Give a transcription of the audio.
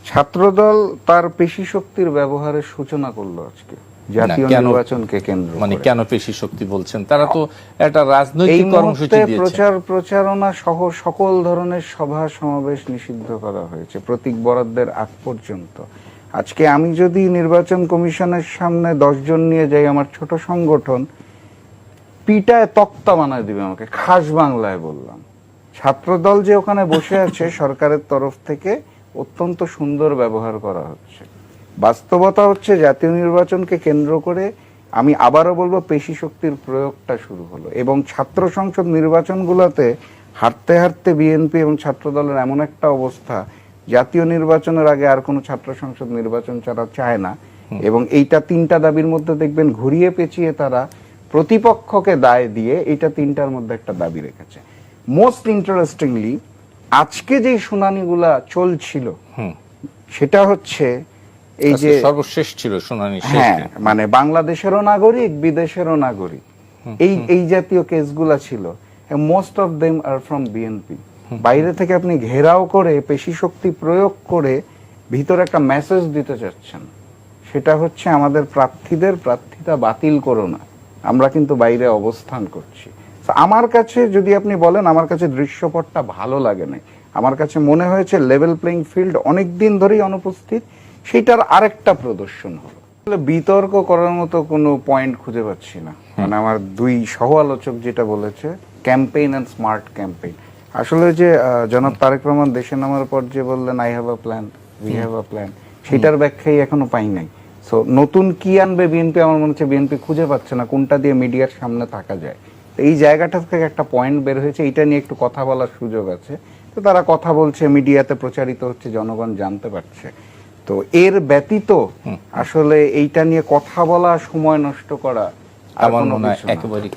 ছাত্রদল তার পেশি শক্তির ব্যবহারের সূচনা করলো আজকে জাতীয় নির্বাচনকে কেন্দ্র করে। মানে কেন পেশি শক্তি বলছেন? তারা তো একটা রাজনৈতিক কর্মসূচি দিয়েছে। প্রচারণা সহ সকল ধরনের সভা সমাবেশ নিষিদ্ধ করা হয়েছে প্রতীক বরাদ্দের আগ পর্যন্ত। আজকে আমি যদি নির্বাচন কমিশনের সামনে 10 জন নিয়ে যাই, আমার ছোট সংগঠন পিটায় তক্তা বানায় দিবে আমাকে, খাস বাংলায় বললাম। ছাত্রদল যে ওখানে বসে আছে সরকারের তরফ থেকে অত্যন্ত সুন্দর ব্যবহার করা হচ্ছে। বাস্তবতা হচ্ছে জাতীয় নির্বাচনকে কেন্দ্র করে আমি আবারও বলবো পেশি শক্তির প্রয়োগটা শুরু হলো, এবং ছাত্র সংসদ নির্বাচনগুলোতে হারতে হারতে বিএনপি এবং ছাত্রদলের এমন একটা অবস্থা, জাতীয় নির্বাচনের আগে আর কোনো ছাত্র সংসদ নির্বাচন ছাড়া চায় না। এবং এইটা 3টা দাবির মধ্যে দেখবেন ঘুরিয়ে পেঁচিয়ে তারা প্রতিপক্ষকে দায় দিয়ে এইটা 3টার মধ্যে একটা দাবি রেখেছে। মোস্ট ইন্টারেস্টিংলি আজকে যে শুনানিগুলা চলছিল সেটা হচ্ছে এই যে সর্বশেষ ছিল শুনানি। হ্যাঁ, মানে বাংলাদেশেরও নাগরিক, বিদেশেরও নাগরিক, এই জাতীয় কেসগুলা ছিল। Most of them are from BNP. বাইরে থেকে আপনি ঘেরাও করে পেশি শক্তি প্রয়োগ করে ভিতরে একটা মেসেজ দিতে চাচ্ছেন, সেটা হচ্ছে আমাদের প্রার্থীদের প্রার্থিতা বাতিল করো না, আমরা কিন্তু বাইরে অবস্থান করছি। আমার কাছে যদি আপনি বলেন, আমার কাছে দৃশ্যপটটা ভালো লাগে না। আমার কাছে মনে হয়েছে লেভেল প্লেইং ফিল্ড অনেকদিন ধরেই অনুপস্থিত, সেটার আরেকটা প্রদর্শন হলো। বিতর্ক করার মতো কোনো পয়েন্ট খুঁজে পাচ্ছি না। মানে আমার দুই সহ আলোচক যেটা বলেছে, ক্যাম্পেইন অ্যান্ড স্মার্ট ক্যাম্পেইন, আসলে যে জনাব তারেক রহমান দেশে নামার পর যে বললেন I have a plan, we have a plan, সেটার ব্যাখ্যাই এখনো পাই নাই। সো নতুন কি আনবে বিএনপি, আমার মনে হচ্ছে বিএনপি খুঁজে পাচ্ছে না কোনটা দিয়ে মিডিয়ার সামনে থাকা যায়। এই জায়গাটা থেকে একটা পয়েন্ট বের হয়েছে, এইটা নিয়ে একটু কথা বলার সুযোগ আছে। তো তারা কথা বলছে, মিডিয়াতে প্রচারিত হচ্ছে, জনগণ জানতে পারছে। তো এর ব্যতীত আসলে এইটা নিয়ে কথা বলা, সময় নষ্ট করা আমার মনে হয় একেবারে